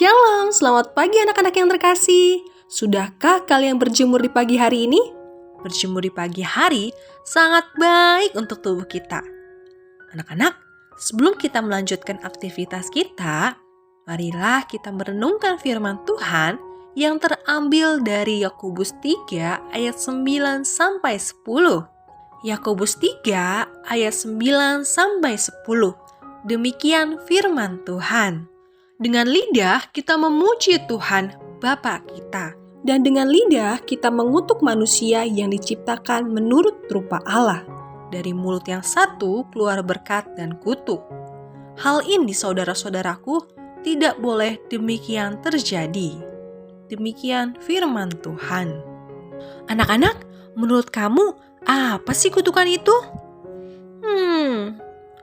Shalom, selamat pagi anak-anak yang terkasih. Sudahkah kalian berjemur di pagi hari ini? Berjemur di pagi hari sangat baik untuk tubuh kita. Anak-anak, sebelum kita melanjutkan aktivitas kita, marilah kita merenungkan firman Tuhan yang terambil dari Yakobus 3 ayat 9 sampai 10. Yakobus 3 ayat 9 sampai 10. Demikian firman Tuhan. Dengan lidah kita memuji Tuhan Bapa kita, dan dengan lidah kita mengutuk manusia yang diciptakan menurut rupa Allah. Dari mulut yang satu keluar berkat dan kutuk. Hal ini saudara-saudaraku tidak boleh demikian terjadi. Demikian firman Tuhan. Anak-anak, menurut kamu apa sih kutukan itu?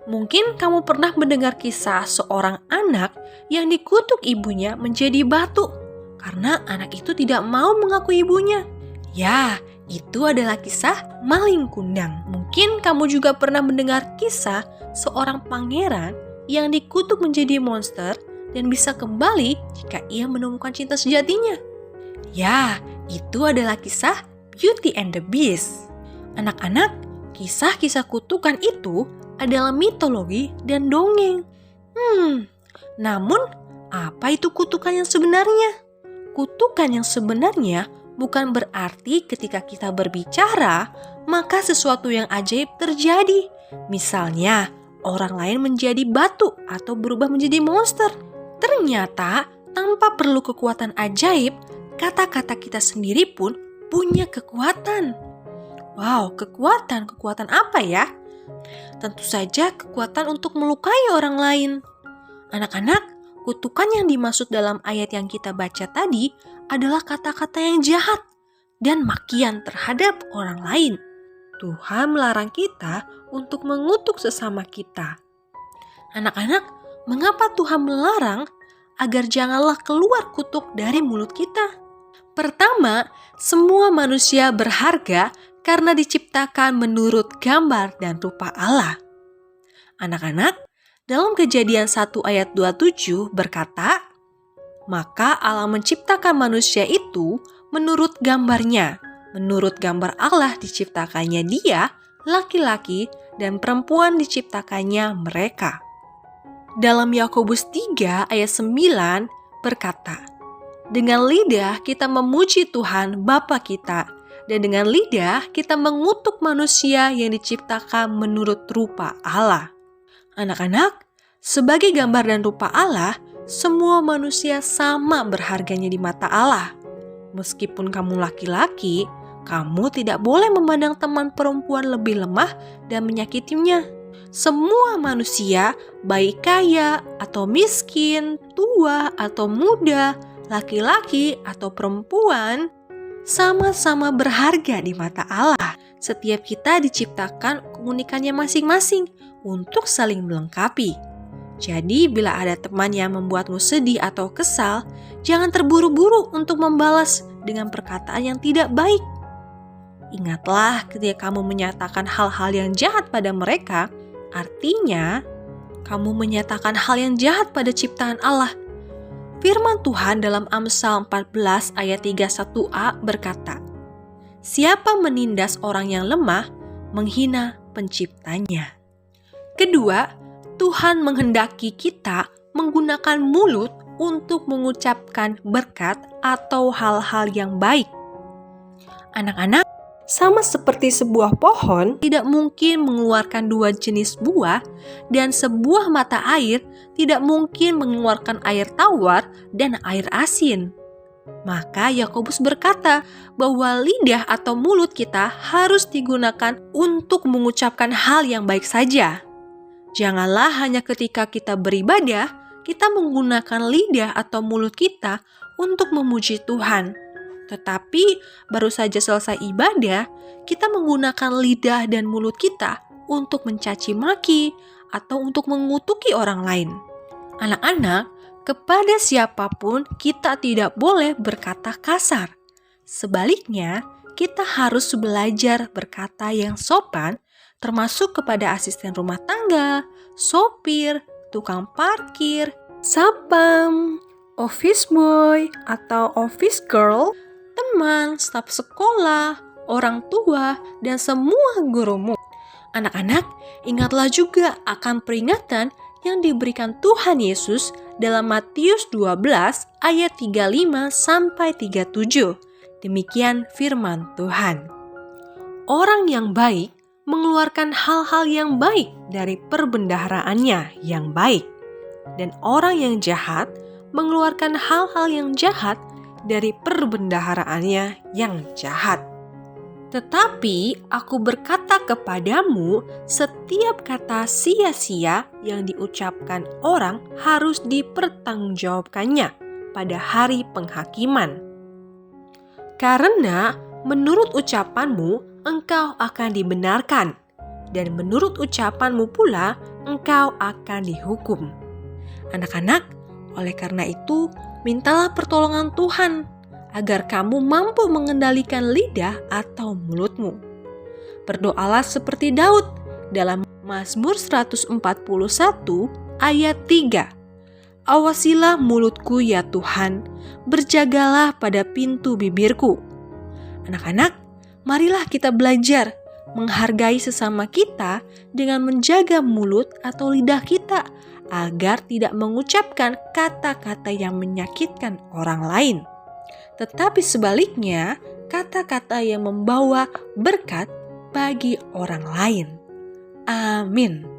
Mungkin kamu pernah mendengar kisah seorang anak yang dikutuk ibunya menjadi batu karena anak itu tidak mau mengaku ibunya. Ya, itu adalah kisah maling kundang. Mungkin kamu juga pernah mendengar kisah seorang pangeran yang dikutuk menjadi monster dan bisa kembali jika ia menemukan cinta sejatinya. Ya, itu adalah kisah Beauty and the Beast. Anak-anak, kisah-kisah kutukan itu adalah mitologi dan dongeng. Namun, apa itu kutukan yang sebenarnya? Kutukan yang sebenarnya bukan berarti ketika kita berbicara, maka sesuatu yang ajaib terjadi. Misalnya, orang lain menjadi batu atau berubah menjadi monster. Ternyata, tanpa perlu kekuatan ajaib, kata-kata kita sendiri pun punya kekuatan. Wow, kekuatan apa ya? Tentu saja kekuatan untuk melukai orang lain. Anak-anak, kutukan yang dimaksud dalam ayat yang kita baca tadi adalah kata-kata yang jahat dan makian terhadap orang lain. Tuhan melarang kita untuk mengutuk sesama kita. Anak-anak, mengapa Tuhan melarang agar janganlah keluar kutuk dari mulut kita? Pertama, semua manusia berharga karena diciptakan menurut gambar dan rupa Allah. Anak-anak, dalam Kejadian 1 ayat 27 berkata, "Maka Allah menciptakan manusia itu menurut gambarnya. Menurut gambar Allah diciptakannya dia, laki-laki, dan perempuan diciptakannya mereka." Dalam Yakobus 3 ayat 9 berkata, "Dengan lidah kita memuji Tuhan Bapa kita, dan dengan lidah kita mengutuk manusia yang diciptakan menurut rupa Allah." Anak-anak, sebagai gambar dan rupa Allah, semua manusia sama berharganya di mata Allah. Meskipun kamu laki-laki, kamu tidak boleh memandang teman perempuan lebih lemah dan menyakitinya. Semua manusia, baik kaya atau miskin, tua atau muda, laki-laki atau perempuan, sama-sama berharga di mata Allah. Setiap kita diciptakan keunikannya masing-masing untuk saling melengkapi. Jadi bila ada teman yang membuatmu sedih atau kesal, jangan terburu-buru untuk membalas dengan perkataan yang tidak baik. Ingatlah, ketika kamu menyatakan hal-hal yang jahat pada mereka, artinya kamu menyatakan hal yang jahat pada ciptaan Allah. Firman Tuhan dalam Amsal 14 ayat 31a berkata, "Siapa menindas orang yang lemah, menghina penciptanya." Kedua, Tuhan menghendaki kita menggunakan mulut untuk mengucapkan berkat atau hal-hal yang baik. Anak-anak, sama seperti sebuah pohon tidak mungkin mengeluarkan dua jenis buah, dan sebuah mata air tidak mungkin mengeluarkan air tawar dan air asin. Maka Yakobus berkata bahwa lidah atau mulut kita harus digunakan untuk mengucapkan hal yang baik saja. Janganlah hanya ketika kita beribadah, kita menggunakan lidah atau mulut kita untuk memuji Tuhan. Tetapi baru saja selesai ibadah, kita menggunakan lidah dan mulut kita untuk mencaci maki atau untuk mengutuki orang lain. Anak-anak, kepada siapapun kita tidak boleh berkata kasar. Sebaliknya, kita harus belajar berkata yang sopan, termasuk kepada asisten rumah tangga, sopir, tukang parkir, satpam, office boy atau office girl, teman, staf sekolah, orang tua, dan semua gurumu. Anak-anak, ingatlah juga akan peringatan yang diberikan Tuhan Yesus dalam Matius 12 ayat 35 sampai 37. Demikian firman Tuhan. Orang yang baik mengeluarkan hal-hal yang baik dari perbendaharaannya yang baik. Dan orang yang jahat mengeluarkan hal-hal yang jahat dari perbendaharaannya yang jahat. Tetapi aku berkata kepadamu, setiap kata sia-sia yang diucapkan orang harus dipertanggungjawabkannya pada hari penghakiman. Karena menurut ucapanmu engkau akan dibenarkan, dan menurut ucapanmu pula engkau akan dihukum. Anak-anak, oleh karena itu mintalah pertolongan Tuhan agar kamu mampu mengendalikan lidah atau mulutmu. Berdoalah seperti Daud dalam Mazmur 141 ayat 3. Awasilah mulutku ya Tuhan, berjagalah pada pintu bibirku. Anak-anak, marilah kita belajar menghargai sesama kita dengan menjaga mulut atau lidah kita agar tidak mengucapkan kata-kata yang menyakitkan orang lain. Tetapi sebaliknya, kata-kata yang membawa berkat bagi orang lain. Amin.